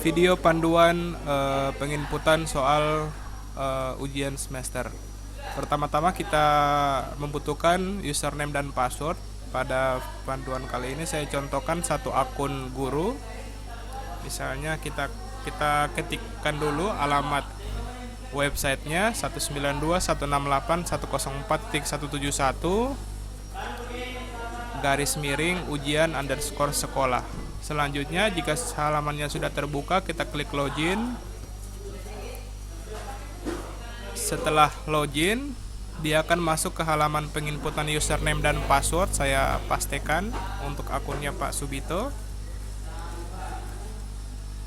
video panduan penginputan soal ujian semester. Pertama-tama kita membutuhkan username dan password. Pada panduan kali ini saya contohkan satu akun guru. Misalnya kita ketikkan dulu alamat websitenya 192.168.104.171 garis miring ujian underscore sekolah. Selanjutnya jika halamannya sudah terbuka, kita klik login. Setelah login, dia akan masuk ke halaman penginputan username dan password. Saya pastikan untuk akunnya Pak Subito.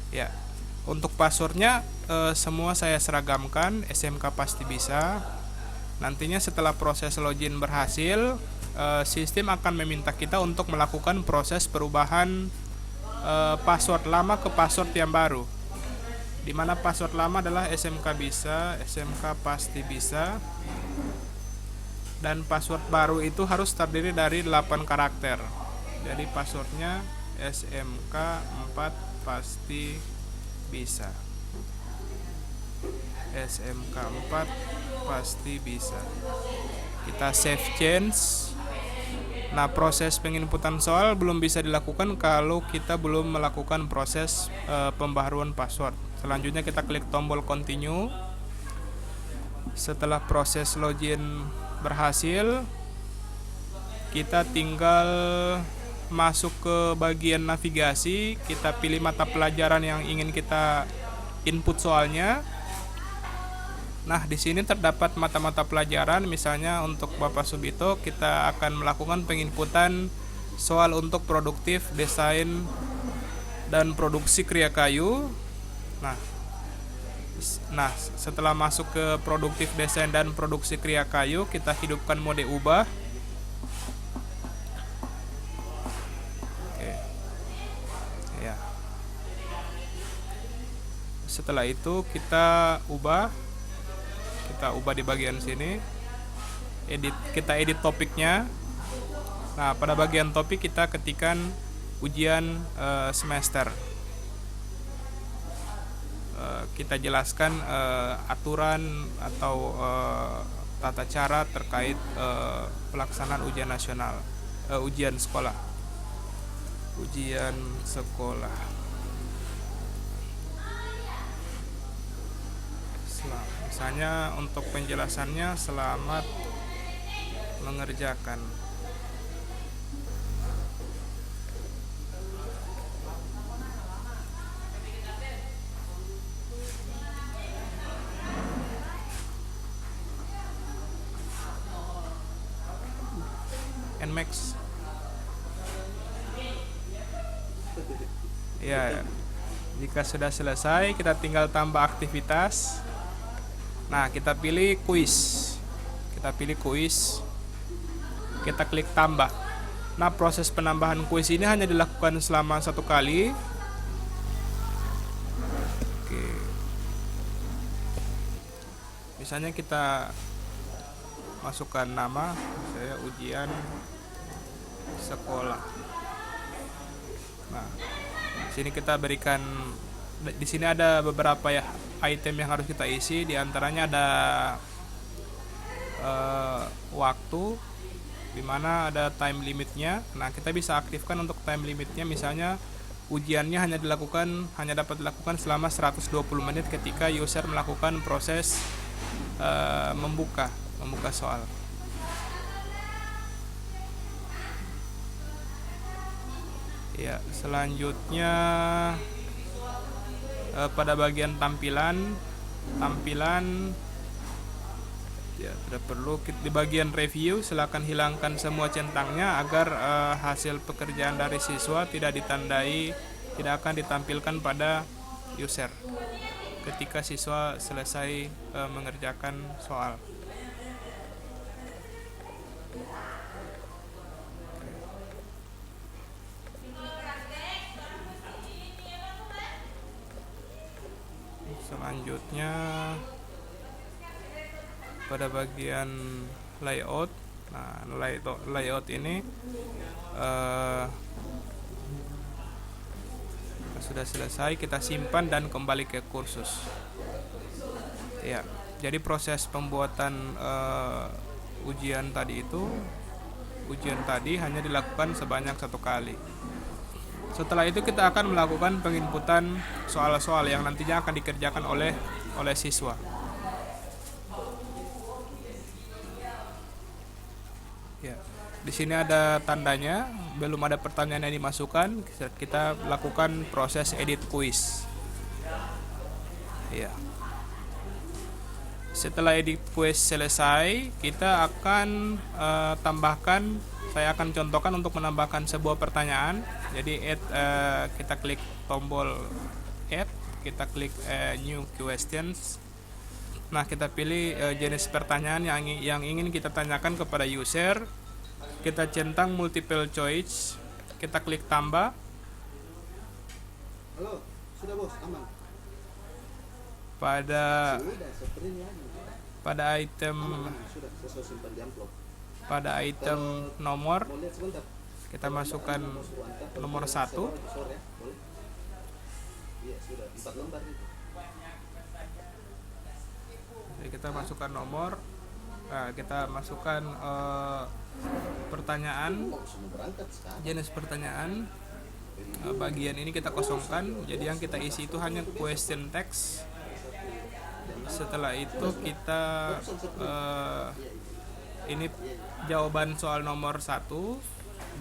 Ya, untuk passwordnya semua saya seragamkan, SMK pasti bisa. Nantinya setelah proses login berhasil, sistem akan meminta kita untuk melakukan proses perubahan password lama ke password yang baru. Di mana password lama adalah SMK bisa, SMK pasti bisa. Dan password baru itu harus terdiri dari 8 karakter. Jadi passwordnya SMK 4 pasti bisa. SMK 4 pasti bisa. Kita save change. Nah, proses penginputan soal belum bisa dilakukan kalau kita belum melakukan proses pembaharuan password. Selanjutnya kita klik tombol continue. Setelah proses login berhasil, kita tinggal masuk ke bagian navigasi. Kita pilih mata pelajaran yang ingin kita input soalnya. Nah, di sini terdapat mata-mata pelajaran. Misalnya untuk Bapak Subito, kita akan melakukan penginputan soal untuk produktif, desain, dan produksi kriya kayu. Nah, setelah masuk ke produktif, desain, dan produksi kriya kayu, kita hidupkan mode ubah. Oke. Ya. Setelah itu kita ubah di bagian sini. Kita edit topiknya. Nah, pada bagian topik kita ketikkan ujian semester. Kita jelaskan aturan atau tata cara terkait pelaksanaan ujian nasional, ujian sekolah. Misalnya untuk penjelasannya, selamat mengerjakan. Nmax. Ya, jika sudah selesai, kita tinggal tambah aktivitas. Nah, kita pilih kuis. Kita klik tambah. Nah, proses penambahan kuis ini hanya dilakukan selama 1 kali. Oke. Misalnya kita masukkan nama, saya ujian sekolah. Nah, di sini kita berikan, di sini ada beberapa ya item yang harus kita isi. Di antaranya ada waktu, dimana ada time limitnya. Nah, kita bisa aktifkan untuk time limitnya. Misalnya ujiannya hanya dapat dilakukan selama 120 menit ketika user melakukan proses membuka soal. Ya, selanjutnya pada bagian tampilan ya, tidak perlu. Di bagian review, silakan hilangkan semua centangnya agar hasil pekerjaan dari siswa tidak akan ditampilkan pada user ketika siswa selesai mengerjakan soal. Selanjutnya pada bagian layout. Nah, layout ini sudah selesai, kita simpan dan kembali ke kursus. Ya, jadi proses pembuatan ujian tadi hanya dilakukan sebanyak 1 kali. Setelah itu kita akan melakukan penginputan soal-soal yang nantinya akan dikerjakan oleh siswa. Ya, di sini ada tandanya, belum ada pertanyaan yang dimasukkan, kita lakukan proses edit quiz. Ya. Setelah edit quiz selesai, kita akan tambahkan. Saya akan contohkan untuk menambahkan sebuah pertanyaan. Jadi kita klik tombol add, kita klik new questions. Nah, kita pilih jenis pertanyaan yang ingin kita tanyakan kepada user. Kita centang multiple choice, kita klik tambah. Halo, sudah bos, aman. Pada item nomor, kita masukkan nomor 1. Jadi kita masukkan nomor. Nah, kita masukkan pertanyaan, jenis pertanyaan. Bagian ini kita kosongkan. Jadi yang kita isi itu hanya question text. Setelah itu kita ini jawaban soal nomor 1,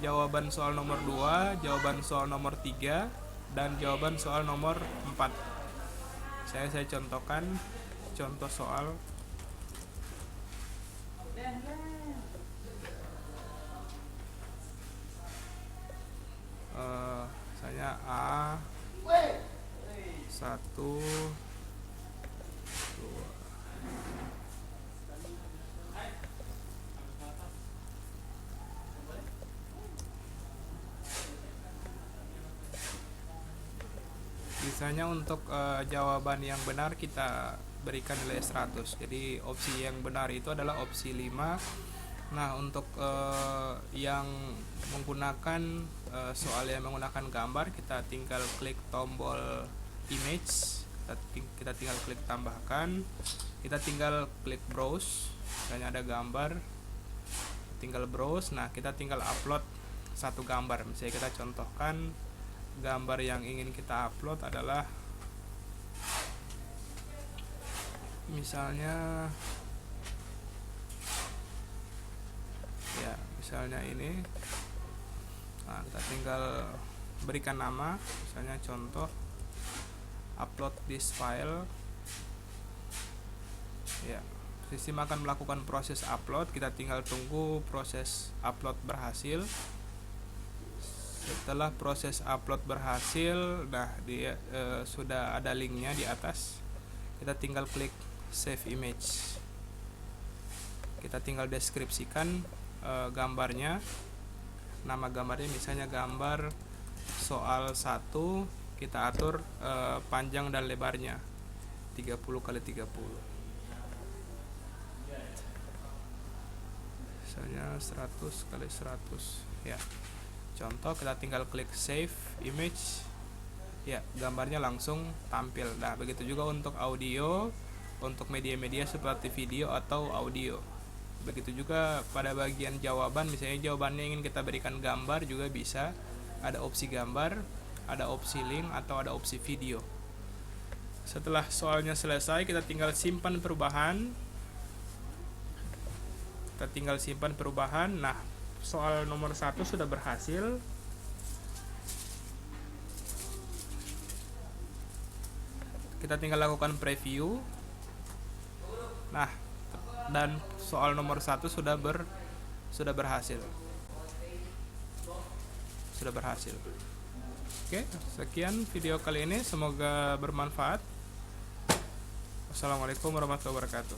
jawaban soal nomor 2, jawaban soal nomor 3, dan jawaban soal nomor 4. Saya contohkan contoh soal. Misalnya A 1, 2. Misalnya untuk jawaban yang benar kita berikan nilai 100. Jadi opsi yang benar itu adalah opsi 5. Nah, untuk yang menggunakan soal yang menggunakan gambar, kita tinggal klik tombol image, kita tinggal klik tambahkan, kita tinggal klik browse. Misalnya ada gambar, tinggal browse. Nah, kita tinggal upload satu gambar. Misalnya kita contohkan gambar yang ingin kita upload adalah misalnya ini. Nah, kita tinggal berikan nama, misalnya contoh upload this file. Ya, sistem akan melakukan proses upload, kita tinggal tunggu proses upload berhasil. Setelah proses upload berhasil, nah dia sudah ada linknya di atas. Kita tinggal klik save image. Kita tinggal deskripsikan gambarnya. Nama gambarnya misalnya gambar soal 1, kita atur panjang dan lebarnya 30x30. Misalnya 100x100. Ya. Contoh, kita tinggal klik save image. Ya, gambarnya langsung tampil. Nah, begitu juga untuk audio, untuk media-media seperti video atau audio. Begitu juga pada bagian jawaban, misalnya jawabannya ingin kita berikan gambar juga bisa. Ada opsi gambar, ada opsi link, atau ada opsi video. Setelah soalnya selesai, kita tinggal simpan perubahan. Nah, soal nomor 1 sudah berhasil. Kita tinggal lakukan preview. Nah, dan soal nomor 1 sudah berhasil. Oke, sekian video kali ini, semoga bermanfaat. Wassalamualaikum warahmatullahi wabarakatuh.